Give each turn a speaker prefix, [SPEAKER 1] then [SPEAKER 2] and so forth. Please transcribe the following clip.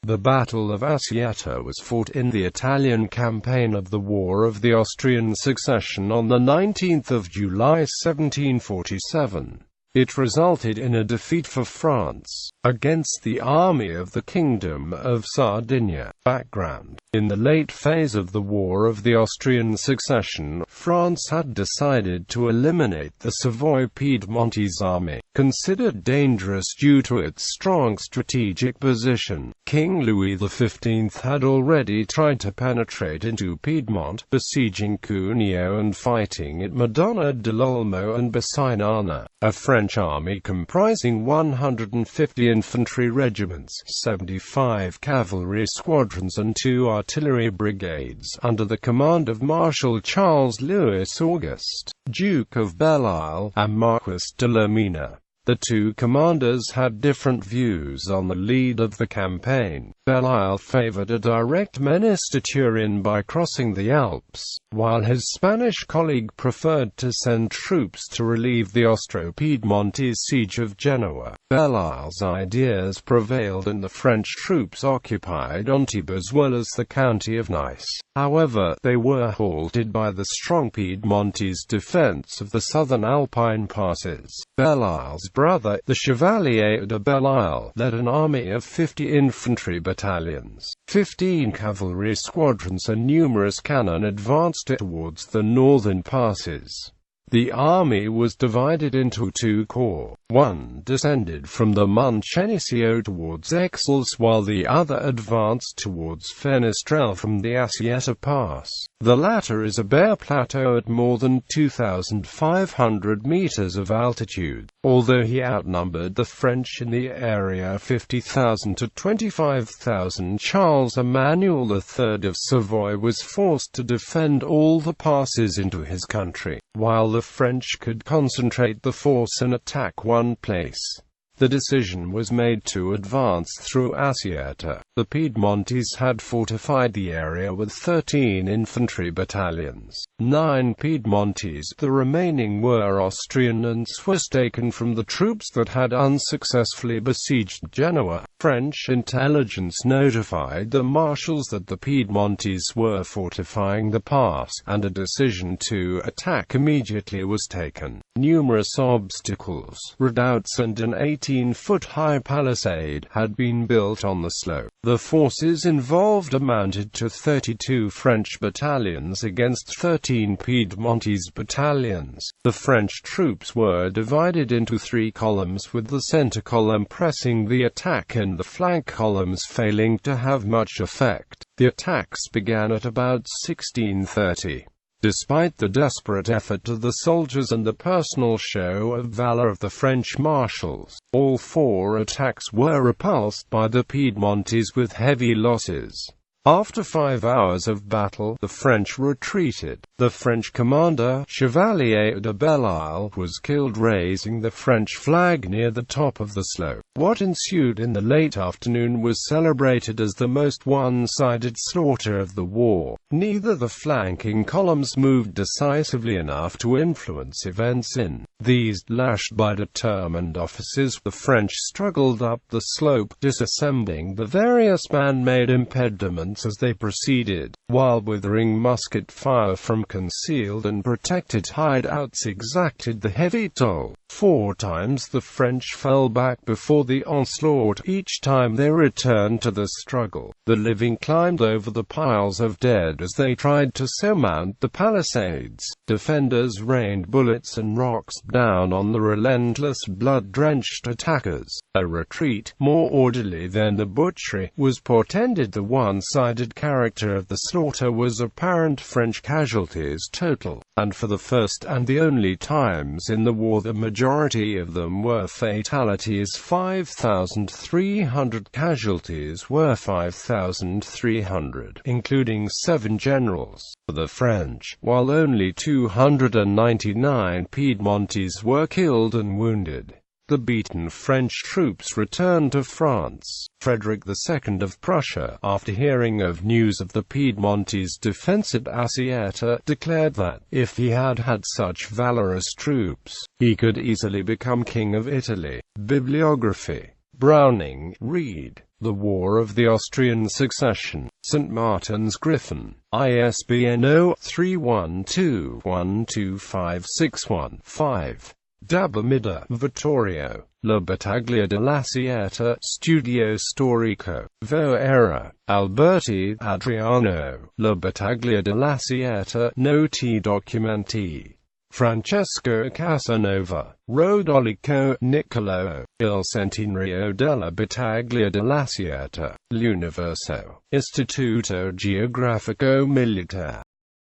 [SPEAKER 1] The Battle of Assietta was fought in the Italian campaign of the War of the Austrian Succession on 19 July 1747. It resulted in a defeat for France against the army of the Kingdom of Sardinia. Background: in the late phase of the War of the Austrian Succession, France had decided to eliminate the Savoy-Piedmontese army, considered dangerous due to its strong strategic position. King Louis XV had already tried to penetrate into Piedmont, besieging Cuneo and fighting at Madonna dell'Olmo and Bassignana. A French army comprising 150 infantry regiments, 75 cavalry squadrons and 2 artillery brigades, under the command of Marshal Charles-Louis Auguste, Duke of Belle-Isle, and Marquis de la Mina. The two commanders had different views on the lead of the campaign. Belle-Isle favored a direct menace to Turin by crossing the Alps, while his Spanish colleague preferred to send troops to relieve the Austro-Piedmontese siege of Genoa. Belle-Isle's ideas prevailed and the French troops occupied Antibes as well as the county of Nice. However, they were halted by the strong Piedmontese defense of the southern Alpine passes. Belle-Isle's brother, the Chevalier de Belle-Isle, led an army of 50 infantry battalions, 15 cavalry squadrons and numerous cannon advanced towards the northern passes. The army was divided into 2 corps. One descended from the Moncenisio towards Aix, while the other advanced towards Fenestrelle from the Assietta Pass. The latter is a bare plateau at more than 2,500 meters of altitude. Although he outnumbered the French in the area 50,000 to 25,000, Charles Emmanuel III of Savoy was forced to defend all the passes into his country, while the French could concentrate the force and attack one place. The decision was made to advance through Assietta. The Piedmontese had fortified the area with 13 infantry battalions, 9 Piedmontese. The remaining were Austrian and Swiss, taken from the troops that had unsuccessfully besieged Genoa. French intelligence notified the marshals that the Piedmontese were fortifying the pass, and a decision to attack immediately was taken. Numerous obstacles, redoubts and an 18-foot-high palisade had been built on the slope. The forces involved amounted to 32 French battalions against 13 Piedmontese battalions. The French troops were divided into 3 columns, with the center column pressing the attack and the flank columns failing to have much effect. The attacks began at about 1630. Despite the desperate effort of the soldiers and the personal show of valor of the French marshals, all 4 attacks were repulsed by the Piedmontese with heavy losses. After 5 hours of battle, the French retreated. The French commander, Chevalier de Belle-Isle, was killed raising the French flag near the top of the slope. What ensued in the late afternoon was celebrated as the most one-sided slaughter of the war. Neither the flanking columns moved decisively enough to influence events in these. Lashed by determined officers, the French struggled up the slope, disassembling the various man-made impediments as they proceeded, while withering musket fire from concealed and protected hideouts exacted the heavy toll. 4 times the French fell back before the onslaught. Each time they returned to the struggle. The living climbed over the piles of dead as they tried to surmount the palisades. Defenders rained bullets and rocks down on the relentless, blood-drenched attackers. A retreat, more orderly than the butchery, was portended. The one-sided character of the slaughter was apparent. French casualties total, and for the first and the only times in the war the majority of them were fatalities. 5,300 casualties were 5,300, including 7 generals, for the French, while only 299 Piedmontese were killed and wounded. The beaten French troops returned to France. Frederick II of Prussia, after hearing of news of the Piedmontese defense at Assietta, declared that, if he had had such valorous troops, he could easily become King of Italy. Bibliography: Browning, Reed. The War of the Austrian Succession, St. Martin's Griffin, ISBN 0312125615. Dabomida, Vittorio, La Battaglia dell'Assietta, Studio Storico, Voera, Alberti, Adriano, La Battaglia dell'Assietta, Noti Documenti. Francesco Casanova, Rodolico, Niccolò, Il Centenario della Battaglia dell'Assietta, L'Universo, Istituto Geografico Militare.